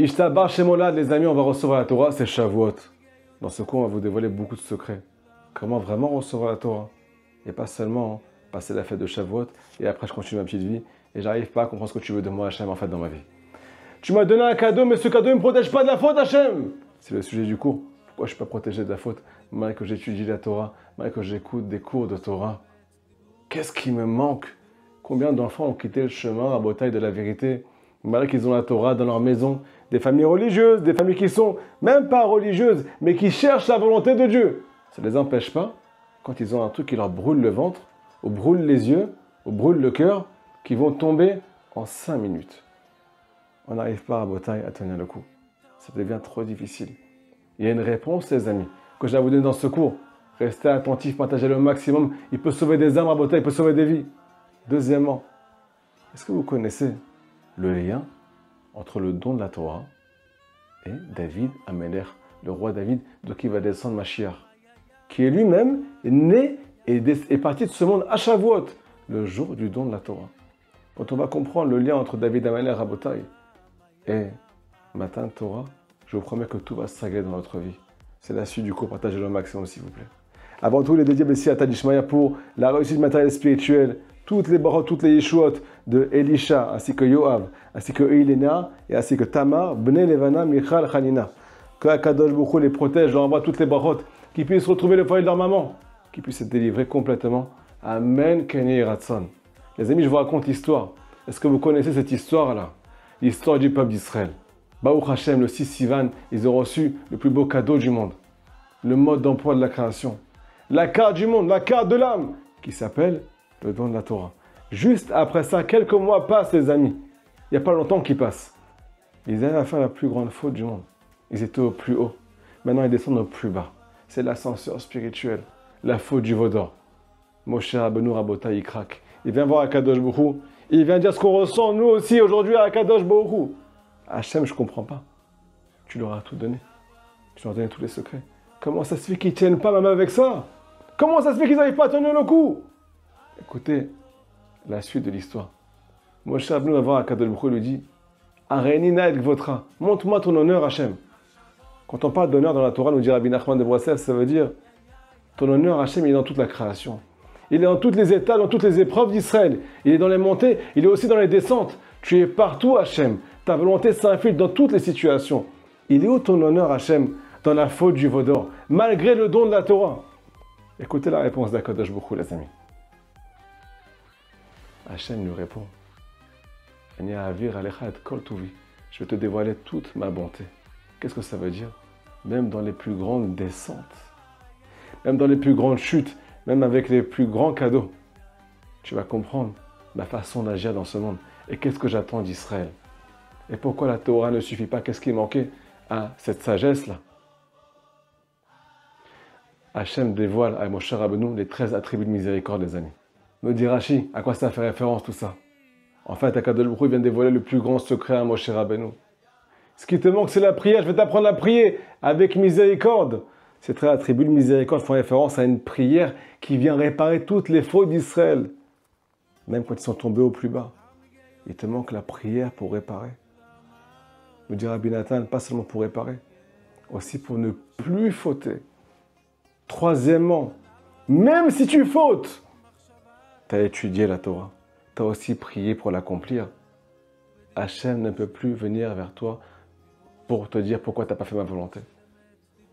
Ishtabar Shemolad, les amis, on va recevoir la Torah, c'est Shavuot. Dans ce cours, on va vous dévoiler beaucoup de secrets. Comment vraiment recevoir la Torah. Et pas seulement passer la fête de Shavuot et après je continue ma petite vie et j'arrive pas à comprendre ce que tu veux de moi, Hachem, en fait, dans ma vie. Tu m'as donné un cadeau, mais ce cadeau ne me protège pas de la faute, Hachem. C'est le sujet du cours. Pourquoi je ne suis pas protégé de la faute, malgré que j'étudie la Torah, malgré que j'écoute des cours de Torah? Qu'est-ce qui me manque? Combien d'enfants ont quitté le chemin à bataille de la vérité, malgré qu'ils ont la Torah dans leur maison? Des familles religieuses, des familles qui sont même pas religieuses, mais qui cherchent la volonté de Dieu. Ça ne les empêche pas, quand ils ont un truc qui leur brûle le ventre, ou brûle les yeux, ou brûle le cœur, qui vont tomber en 5 minutes. On n'arrive pas à bataille à tenir le coup. Ça devient trop difficile. Il y a une réponse, les amis, que je vais vous donner dans ce cours. Restez attentifs, partagez le maximum. Il peut sauver des âmes à bataille, il peut sauver des vies. Deuxièmement, est-ce que vous connaissez le lien entre le don de la Torah et David Améler, le roi David, de qui va descendre Mashiach, qui est lui-même né et est parti de ce monde à Shavuot, le jour du don de la Torah. Quand on va comprendre le lien entre David Améler à bataille et Matan Torah, je vous promets que tout va se régler dans notre vie. C'est la suite du cours, partagez le maximum s'il vous plaît. Avant tout, il est dédié ici à Tadishmaya pour la réussite matérielle et spirituelle, toutes les barot, toutes les yeshuot de Elisha, ainsi que Yoav, ainsi que Eilena, et ainsi que Tamar, Bnei Levana, Michal, Hanina. Que Akadosh Baruch Hu les protège, leur envoie toutes les barot, qu'ils puissent retrouver le foyer de leur maman, qu'ils puissent être délivrés complètement. Amen, Kenny Ratson. Les amis, je vous raconte l'histoire. Est-ce que vous connaissez cette histoire-là? L'histoire du peuple d'Israël. Baruch Hashem, le 6 Sivan, ils ont reçu le plus beau cadeau du monde. Le mode d'emploi de la création. La carte du monde, la carte de l'âme, qui s'appelle le don de la Torah. Juste après ça, quelques mois passent, les amis. Il n'y a pas longtemps qu'ils passent. Ils arrivent à faire la plus grande faute du monde. Ils étaient au plus haut. Maintenant, ils descendent au plus bas. C'est l'ascenseur spirituel. La faute du Vaudor. Moshe Rabbeinu Rabota, il craque. Il vient voir Akadosh Baruch Hu. Il vient dire ce qu'on ressent, nous aussi, aujourd'hui, à Akadosh Baruch Hu. Hachem, je ne comprends pas. Tu leur as tout donné. Tu leur as donné tous les secrets. Comment ça se fait qu'ils ne tiennent pas même avec ça? Comment ça se fait qu'ils n'arrivent pas à tenir le coup? Écoutez la suite de l'histoire. Moshe Rabbeinu va voir Akadosh Baruch Hu et lui dit: Arenina et Gvotra, montre-moi ton honneur, Hachem. Quand on parle d'honneur dans la Torah, nous dit Rabbi Nachman de Brossel, ça veut dire ton honneur, Hachem, il est dans toute la création. Il est dans tous les états, dans toutes les épreuves d'Israël. Il est dans les montées, il est aussi dans les descentes. Tu es partout, Hachem. Ta volonté s'infiltre dans toutes les situations. Il est où ton honneur, Hachem, dans la faute du Vaudor, malgré le don de la Torah? Écoutez la réponse d'Akadosh Baruch Hu, les amis. Hachem lui répond: je vais te dévoiler toute ma bonté. Qu'est-ce que ça veut dire? Même dans les plus grandes descentes, même dans les plus grandes chutes, même avec les plus grands cadeaux, tu vas comprendre ma façon d'agir dans ce monde. Et qu'est-ce que j'attends d'Israël? Et pourquoi la Torah ne suffit pas? Qu'est-ce qui manquait à cette sagesse-là? Hachem dévoile à Moshe Rabbeinu les 13 attributs de miséricorde, les amis. Me dit Rashi, à quoi ça fait référence tout ça? En fait, Akadosh Baruch Hu vient dévoiler le plus grand secret à Moshe Rabbeinu. Ce qui te manque, c'est la prière. Je vais t'apprendre à prier avec miséricorde. Ces 13 attributs de miséricorde font référence à une prière qui vient réparer toutes les fautes d'Israël. Même quand ils sont tombés au plus bas. Il te manque la prière pour réparer. Nous dit Rabbi Nathan, pas seulement pour réparer, aussi pour ne plus fauter. Troisièmement, même si tu fautes, tu as étudié la Torah, tu as aussi prié pour l'accomplir. Hachem ne peut plus venir vers toi pour te dire pourquoi tu n'as pas fait ma volonté.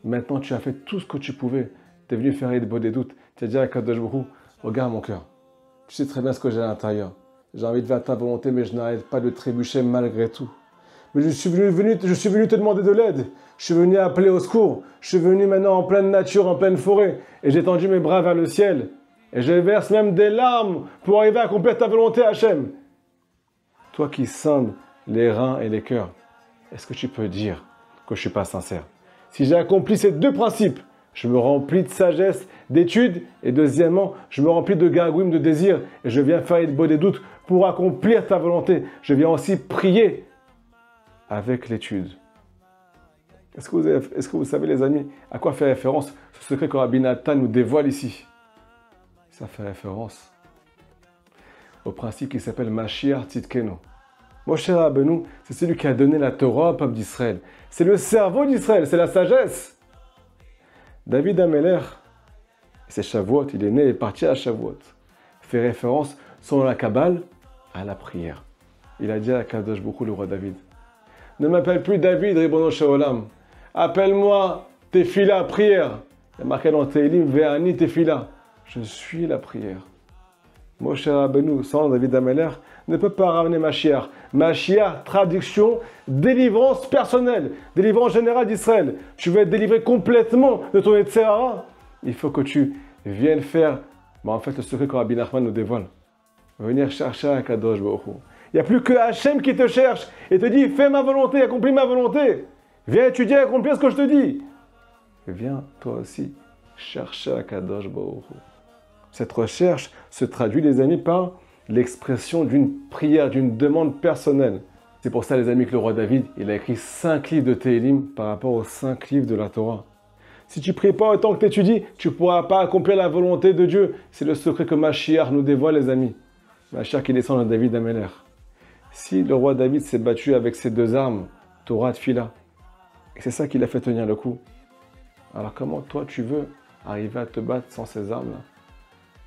Maintenant, tu as fait tout ce que tu pouvais. Tu es venu faire des doutes. Tu as dit à Kadosh Baruch Hu, regarde mon cœur. Tu sais très bien ce que j'ai à l'intérieur. J'ai envie de faire ta volonté, mais je n'arrête pas de trébucher malgré tout. Mais je suis venu te demander de l'aide. Je suis venu appeler au secours. Je suis venu maintenant en pleine nature, en pleine forêt. Et j'ai tendu mes bras vers le ciel. Et je verse même des larmes pour arriver à accomplir ta volonté, Hachem. Toi qui sondes les reins et les cœurs, est-ce que tu peux dire que je ne suis pas sincère? Si j'ai accompli ces deux principes, je me remplis de sagesse, d'études, et deuxièmement, je me remplis de gagouim, de désir, et je viens faire des doutes pour accomplir ta volonté. Je viens aussi prier avec l'étude. Est-ce que vous savez, les amis, à quoi fait référence ce secret que Rabbi Nathan nous dévoile ici? Ça fait référence au principe qui s'appelle Mashiach Tzidkenu. Moshe Rabbeinu, c'est celui qui a donné la Torah au peuple d'Israël. C'est le cerveau d'Israël, c'est la sagesse. David Ameler, c'est Shavuot, il est né et parti à Shavuot. Fait référence, selon la Kabbale, à la prière. Il a dit à Kadosh Baruch Hu, le roi David, ne m'appelle plus David, Ribono Shalom. Appelle-moi Tefila, prière. Il y a marqué dans Tehillim, Ve'ani Tefila. Je suis la prière. Moshe Rabbeinu, sans David Ameler, ne peut pas ramener Mashiach. Mashiach, traduction, délivrance personnelle, délivrance générale d'Israël. Tu veux être délivré complètement de ton Yetzer Hara. Il faut que tu viennes faire, en fait, le secret que Rabbi Nachman nous dévoile. Venir chercher un Kadosh Baruch Hu. Il n'y a plus que Hachem qui te cherche et te dit, fais ma volonté, accomplis ma volonté. Viens étudier, accomplir ce que je te dis. Et viens, toi aussi, chercher un Kadosh Baruch Hu. Cette recherche se traduit, les amis, par l'expression d'une prière, d'une demande personnelle. C'est pour ça, les amis, que le roi David, il a écrit 5 livres de Tehillim par rapport aux 5 livres de la Torah. Si tu ne pries pas autant que tu étudies, tu ne pourras pas accomplir la volonté de Dieu. C'est le secret que Mashiach nous dévoile, les amis. Mashiach qui descend de David Ameler. Si le roi David s'est battu avec ses 2 armes, Torah et Tfila, et c'est ça qui l'a fait tenir le coup, alors comment toi tu veux arriver à te battre sans ces armes-là?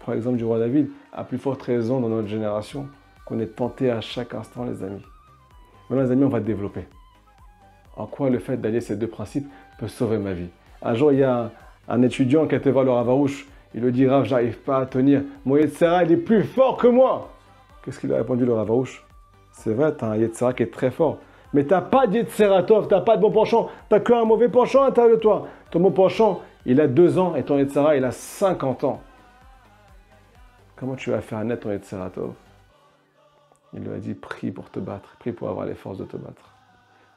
Par exemple du roi David, à plus forte raison dans notre génération, qu'on est tenté à chaque instant, les amis. Maintenant, les amis, on va développer. En quoi le fait d'allier ces 2 principes peut sauver ma vie? Un jour, il y a un étudiant qui a été voir le Rav Arouche. Il lui dit, Rav, j'arrive pas à tenir. Mon Yetzer Hara, il est plus fort que moi. Qu'est-ce qu'il a répondu, le Rav Arouche? C'est vrai, tu as un Yetzer Hara qui est très fort. Mais tu n'as pas de Yetzer Hara Tov, tu n'as pas de bon penchant. Tu n'as qu'un mauvais penchant à l'intérieur de toi. Ton bon penchant, il a 2 ans et ton Yetzer Hara, il a 50 ans. Comment tu vas faire naître ton Yetzer Hara Tov? Il lui a dit, prie pour te battre, prie pour avoir les forces de te battre.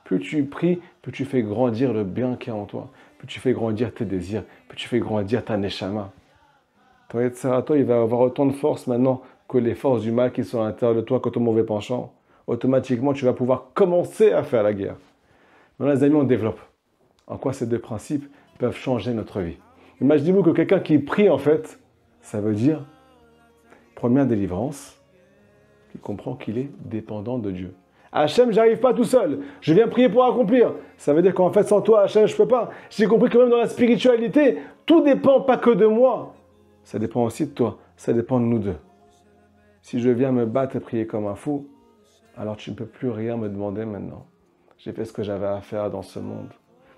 Plus tu pries, plus tu fais grandir le bien qu'il y a en toi. Plus tu fais grandir tes désirs, plus tu fais grandir ta neshama. Ton Yetzer Hara Tov, il va avoir autant de force maintenant que les forces du mal qui sont à l'intérieur de toi, que ton mauvais penchant. Automatiquement, tu vas pouvoir commencer à faire la guerre. Maintenant, les amis, on développe. En quoi ces 2 principes peuvent changer notre vie? Imaginez-vous que quelqu'un qui prie, en fait, ça veut dire, première délivrance, qui comprend qu'il est dépendant de Dieu. Hachem, j'arrive pas tout seul. Je viens prier pour accomplir. Ça veut dire qu'en fait, sans toi, Hachem, je peux pas. J'ai compris que même dans la spiritualité, tout dépend pas que de moi. Ça dépend aussi de toi. Ça dépend de nous deux. Si je viens me battre et prier comme un fou, alors tu ne peux plus rien me demander maintenant. J'ai fait ce que j'avais à faire dans ce monde.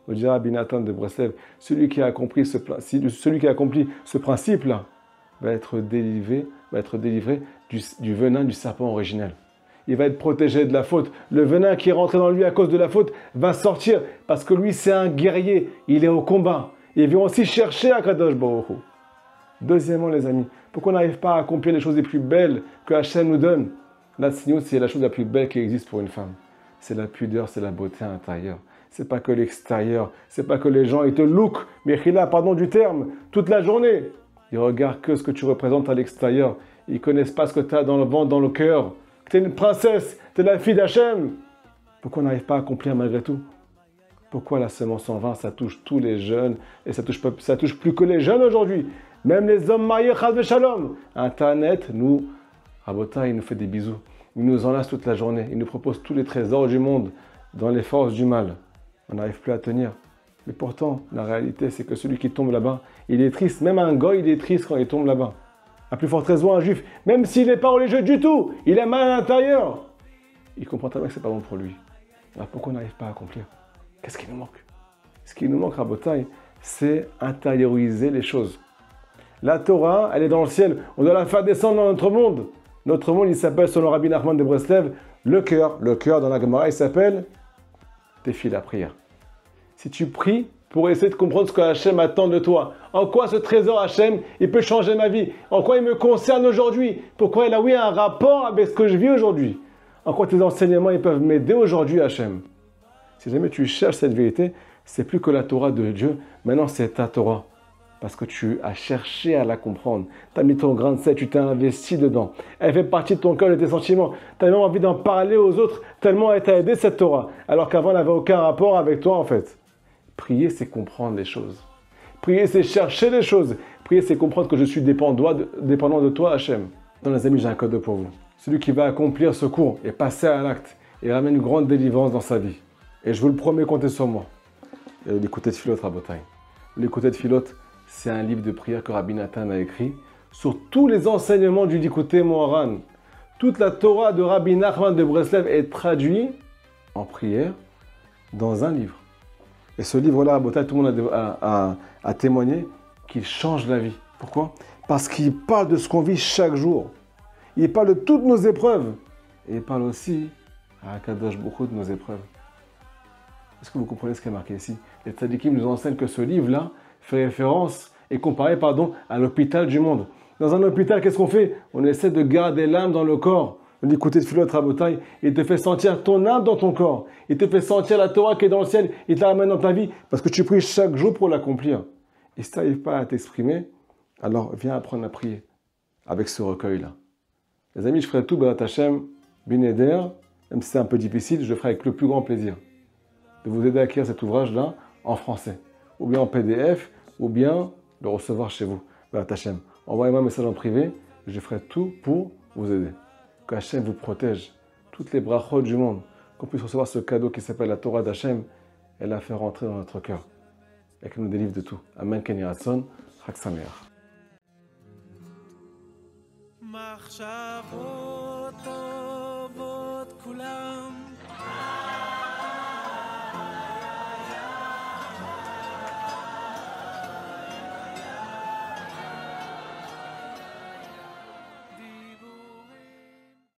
Me dira Rabbi Nathan de Breslev, celui qui a accompli ce principe-là va être délivré du venin du serpent originel. Il va être protégé de la faute. Le venin qui est rentré dans lui à cause de la faute va sortir parce que lui, c'est un guerrier. Il est au combat. Il vient aussi chercher Akadosh Baruch Hu. Deuxièmement, les amis, pourquoi on n'arrive pas à accomplir les choses les plus belles que Hachem nous donne? La tzniut, c'est la chose la plus belle qui existe pour une femme. C'est la pudeur, c'est la beauté intérieure. C'est pas que l'extérieur. C'est pas que les gens, ils te look, mais pardon du terme, toute la journée. Ils regardent que ce que tu représentes à l'extérieur. Ils ne connaissent pas ce que tu as dans le ventre, dans le cœur. Tu es une princesse, tu es la fille d'Hachem. Pourquoi on n'arrive pas à accomplir malgré tout? Pourquoi la semence en vin, ça touche tous les jeunes et ça touche plus que les jeunes aujourd'hui? Même les hommes mariés, chas v'shalom. Internet, Rabota, il nous fait des bisous. Il nous enlace toute la journée. Il nous propose tous les trésors du monde dans les forces du mal. On n'arrive plus à tenir. Mais pourtant, la réalité, c'est que celui qui tombe là-bas, il est triste. Même un goy, il est triste quand il tombe là-bas. À plus forte raison, un juif, même s'il n'est pas religieux du tout, il a mal à l'intérieur. Il comprend très bien que ce n'est pas bon pour lui. Alors pourquoi on n'arrive pas à accomplir? Qu'est-ce qui nous manque? Ce qui nous manque, Rabotai, c'est intérioriser les choses. La Torah, elle est dans le ciel. On doit la faire descendre dans notre monde. Notre monde, il s'appelle, selon Rabbi Nachman de Breslev, le cœur. Le cœur, dans la Gemara, il s'appelle la prière. Si tu pries pour essayer de comprendre ce que Hachem attend de toi, en quoi ce trésor Hachem, il peut changer ma vie, en quoi il me concerne aujourd'hui, pourquoi il a un rapport avec ce que je vis aujourd'hui, en quoi tes enseignements ils peuvent m'aider aujourd'hui Hachem. Si jamais tu cherches cette vérité, c'est plus que la Torah de Dieu, maintenant c'est ta Torah. Parce que tu as cherché à la comprendre. Tu as mis ton grain de sel, tu t'es investi dedans. Elle fait partie de ton cœur et de tes sentiments. Tu as même envie d'en parler aux autres, tellement elle t'a aidé cette Torah. Alors qu'avant, elle n'avait aucun rapport avec toi en fait. Prier, c'est comprendre les choses. Prier, c'est chercher les choses. Prier, c'est comprendre que je suis dépendant de toi, Hachem. Dans les amis, j'ai un cadeau pour vous. Celui qui va accomplir ce cours et passer à l'acte, et ramène une grande délivrance dans sa vie. Et je vous le promets, comptez sur moi. L'écouté de Philot, Rabotai. L'écouté de Philot, c'est un livre de prière que Rabbi Nathan a écrit sur tous les enseignements du Likutei Moharan. Toute la Torah de Rabbi Nachman de Breslev est traduite en prière dans un livre. Et ce livre-là, Rabotai, tout le monde a témoigné qu'il change la vie. Pourquoi? Parce qu'il parle de ce qu'on vit chaque jour. Il parle de toutes nos épreuves. Et il parle aussi à Kadosh beaucoup de nos épreuves. Est-ce que vous comprenez ce qui est marqué ici? Les tzadikim nous enseignent que ce livre-là fait référence et comparé à l'hôpital du monde. Dans un hôpital, qu'est-ce qu'on fait? On essaie de garder l'âme dans le corps. L'écouter de Philot Rabotai, il te fait sentir ton âme dans ton corps. Il te fait sentir la Torah qui est dans le ciel. Il te la ramène dans ta vie parce que tu pries chaque jour pour l'accomplir. Et si tu n'arrives pas à t'exprimer, alors viens apprendre à prier avec ce recueil-là. Les amis, je ferai tout, B'ezrat Hashem, Bin Eder, même si c'est un peu difficile, je le ferai avec le plus grand plaisir de vous aider à écrire cet ouvrage-là en français, ou bien en PDF, ou bien le recevoir chez vous. B'ezrat Hashem, envoyez-moi un message en privé, je ferai tout pour vous aider. Que Hashem vous protège, toutes les brachot du monde, qu'on puisse recevoir ce cadeau qui s'appelle la Torah d'Hashem, et la faire rentrer dans notre cœur, et qu'elle nous délivre de tout. Amen, Ken Yiratzon, Chag Sameach. מחשבות טובות כולם